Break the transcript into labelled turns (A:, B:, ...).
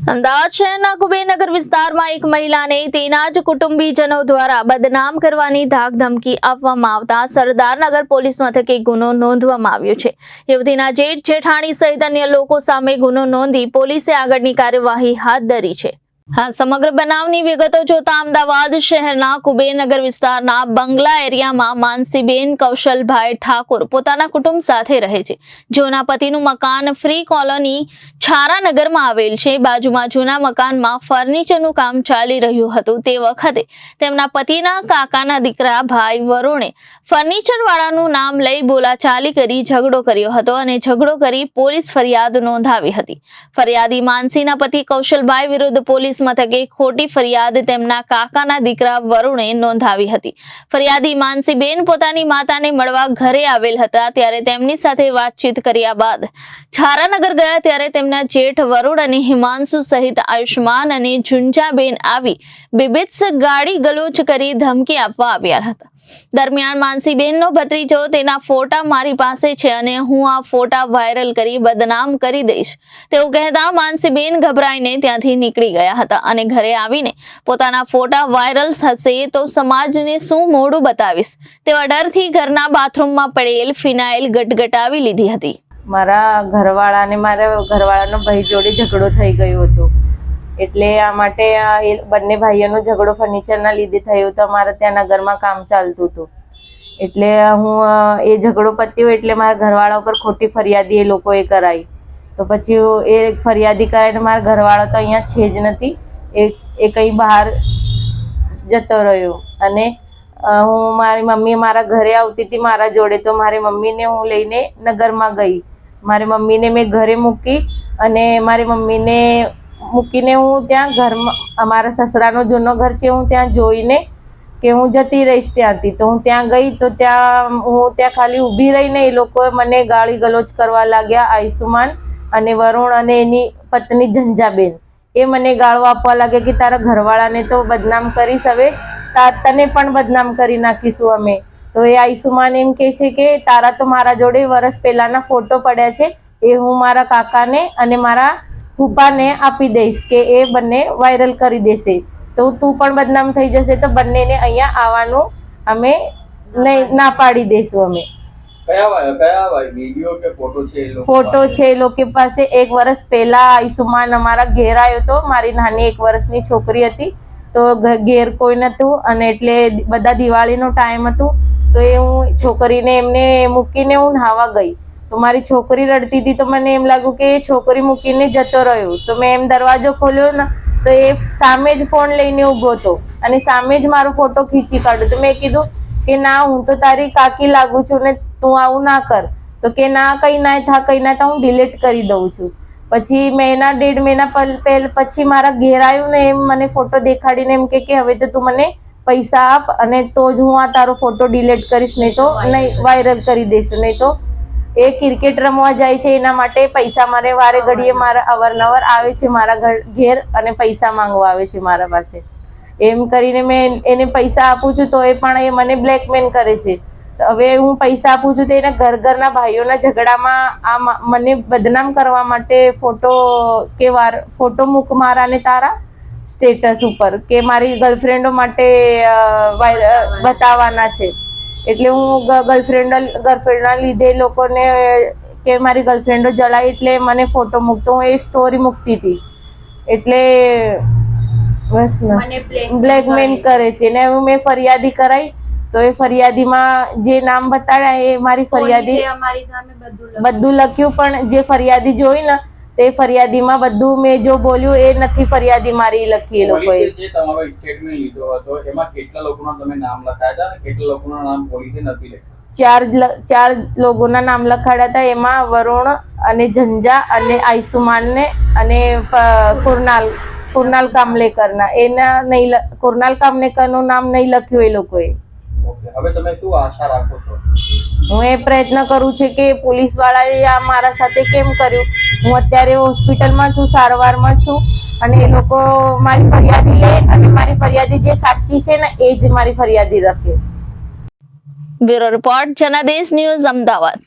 A: અમદાવાદ શહેરના કુબેરનગર વિસ્તારમાં એક મહિલાને તેના જ કુટુંબીજનો દ્વારા બદનામ કરવાની ધાક ધમકી આપવામાં આવતા સરદારનગર પોલીસ મથકે ગુનો નોંધવામાં આવ્યો છે। યુવતીના જેઠ જેઠાણી સહિત અન્ય લોકો સામે ગુનો નોંધી પોલીસે આગળની કાર્યવાહી હાથ ધરી છે। સમગ્ર બનાવની વિગતો જોતા અમદાવાદ શહેરના કુબેરનગર વિસ્તારના બંગલા એરિયામાં માનસીબેન કૌશલભાઈ ઠાકોર પોતાના કુટુંબ સાથે રહે છે। જેઓના પતિનું મકાન ફ્રી કોલોની છારાનગરમાં આવેલ છે। બાજુમાં જૂના મકાનમાં ફર્નિચરનું કામ ચાલી રહ્યું હતું। તે વખતે તેમના પતિના કાકાના દીકરા ભાઈ વરુણે ફર્નિચર વાળાનું નામ લઈ બોલાચાલી કરી ઝઘડો કર્યો હતો અને ઝઘડો કરી પોલીસ ફરિયાદ નોંધાવી હતી। ફરિયાદી માનસીના પતિ કૌશલભાઈ વિરુદ્ધ પોલીસ મથકે ખોટી ફરિયાદ તેમના કાકાના દીકરા વરુણે નોંધાવી હતી। ફરિયાદી માનસીબેન પોતાની માતાને મળવા ઘરે આવેલ હતા ત્યારે તેમની સાથે વાતચીત કર્યા બાદ છારાનગર ગયા ત્યારે તેમના જેઠ વરુણ અને હિમાંશુ સહિત આયુષ્માન અને ઝુંઝાબેન આવી બીભત્સ ગાળી ગલોચ કરી ધમકી આપવા આવ્યા હતા। દરમિયાન માનસીબેનનો ભત્રીજો તેના ફોટા મારી પાસે છે અને હું આ ફોટા વાયરલ કરી બદનામ કરી દઈશ તેવું કહેતા માનસીબેન ગભરાઈને ત્યાંથી નીકળી ગયા હતા અને ઘરે આવીને પોતાના ફોટા વાયરલ થશે તો સમાજને શું મોઢું બતાવીશ તેવા ડરથી ઘરના બાથરૂમમાં પડેલ ફિનાઇલ ગટગટાવી લીધી હતી।
B: મારા ઘરવાળાનો ભાઈ જોડે ઝઘડો થઈ ગયો હતો એટલે આ માટે એ બંને ભાઈઓનો ઝઘડો ફર્નિચરના લીધે થયો હતો। અમારા ત્યાં નગરમાં કામ ચાલતું હતું એટલે હું એ ઝઘડો પત્યો એટલે મારા ઘરવાળા ઉપર ખોટી ફરિયાદી એ લોકોએ કરાવી। તો પછી એ ફરિયાદી કરાવીને મારા ઘરવાળો તો અહીંયા છે જ નથી, એ કંઈ બહાર જતો રહ્યો અને મારી મમ્મી મારા ઘરે આવતી હતી મારા જોડે તો મારી મમ્મીને હું લઈને નગરમાં ગઈ। મારી મમ્મીને મેં ઘરે મૂકી અને મારી મમ્મીને મૂકીને હું ત્યાં ઘરમાં અમારા સસરાનો જૂનો ઘર છે હું ત્યાં જોઈને કે હું જતી રહીશ ત્યાંથી તો હું ત્યાં ગઈ તો ત્યાં ખાલી ઊભી રહીને એ લોકોએ મને ગાળી ગલોચ કરવા લાગ્યા। આયુષ્માન અને વરુણ અને એની પત્ની ઝંઝાબેન એ મને ગાળો આપવા લાગ્યા કે તારા ઘરવાળાને તો બદનામ કરીશ, હવે તને પણ બદનામ કરી નાખીશું અમે। તો એ આયુષ્માન એમ કહે છે કે તારા તો મારા જોડે વર્ષ પહેલાના ફોટો પડ્યા છે એ હું મારા કાકાને અને મારા ફૂફાને આપી દઈશ કે એ બંને વાયરલ કરી દેશે તો તું પણ બદનામ થઈ જશે તો બંનેને અહીંયા આવવાનું અમે ના પાડી દઈશું અમે। ફોટો છે એ લોકો પાસે। 1 વર્ષ પહેલા આયુષ્માન અમારા ઘેર આવ્યો હતો, મારી નાની 1 વર્ષની છોકરી હતી તો ઘેર કોઈ નહોતું અને એટલે બધા દિવાળીનો ટાઈમ હતું તો એ હું છોકરીને એમને મૂકીને હું નાહવા ગઈ તો મારી છોકરી રડતી હતી તો મને એમ લાગ્યું કે એ છોકરી મૂકીને જતો રહ્યો તો મેં એમ દરવાજો ખોલ્યો ને તો એ સામે જ ફોન લઈને ઊભો હતો અને સામે જ મારો ફોટો ખીચી કાઢ્યો તો મેં કીધું કે ના હું તો તારી કાકી લાગુ છું ને તું આવું ના કર તો કે ના કંઈ ના થાય હું ડિલીટ કરી દઉં છું। પછી 1.5 મહિના પછી મારા ઘેર આવ્યું ને એમ મને ફોટો દેખાડીને એમ કે હવે તો તું મને પૈસા આપ અને તો જ હું આ તારો ફોટો ડિલીટ કરીશ, નહીં તો નહીં વાયરલ કરી દઈશ, નહીં તો એ ક્રિકેટ રમવા જાય છે એના માટે પૈસા મારે વારે ઘડીએ મારા અવારનવાર આવે છે મારા ઘેર અને પૈસા માંગવા આવે છે મારા પાસે। એમ કરીને મેં એને પૈસા આપું છું તો એ પણ એ મને બ્લેકમેલ કરે છે। હવે હું પૈસા આપું છું તો એના ઘરના ભાઈઓના ઝઘડામાં મને બદનામ કરવા માટે ફોટો મૂક મારા ને તારા સ્ટેટસ ઉપર કે મારી ગર્લફ્રેન્ડો માટે બતાવવાના છે એટલે હું ગર્લફ્રેન્ડના લીધે લોકોને કે મારી ગર્લફ્રેન્ડો જલાય એટલે મને ફોટો મૂકતો હું એ સ્ટોરી મૂકતી હતી એટલે બસ બ્લેકમેલ કરે છે ને હું મેં ફરિયાદી કરાવી તો એ ફરિયાદીમાં જે નામ બતાડ્યા એ મારી ફરિયાદી બધું લખ્યું પણ જે ફરિયાદી જોઈ ને તે ફરિયાદીમાં બધું મેં જો બોલ્યું એ નથી ફરિયાદી મારી લખી એ લોકોએ।
C: જે તમારો સ્ટેટમેન્ટ લીધો હતો એમાં કેટલા લોકોના તમે નામ લખાયા હતા અને કેટલા લોકોના નામ પોલીસે નથી લખ્યા?
B: 4 લોકોના નામ લખાડ્યા હતા એમાં વરુણ અને ઝંઝા અને આયુષ્માનને અને કુરનાલ કામલેકરના એના નહીં કુરનાલ કામલેકરનું નામ નહીં લખ્યું એ લોકોએ।
C: હવે તમે શું આશા રાખો છો?
B: હું એ પ્રયત્ન કરું છું કે પોલીસ વાળાએ આ મારા સાથે કેમ કર્યું। હું અત્યારે હોસ્પિટલમાં છું, સારવારમાં છું અને એ લોકો મારી ફરિયાદી લે અને મારી ફરિયાદી જે સાચી છે ને એ જ મારી ફરિયાદી રાખે।
A: Bureau report Janadesh news Ahmedabad.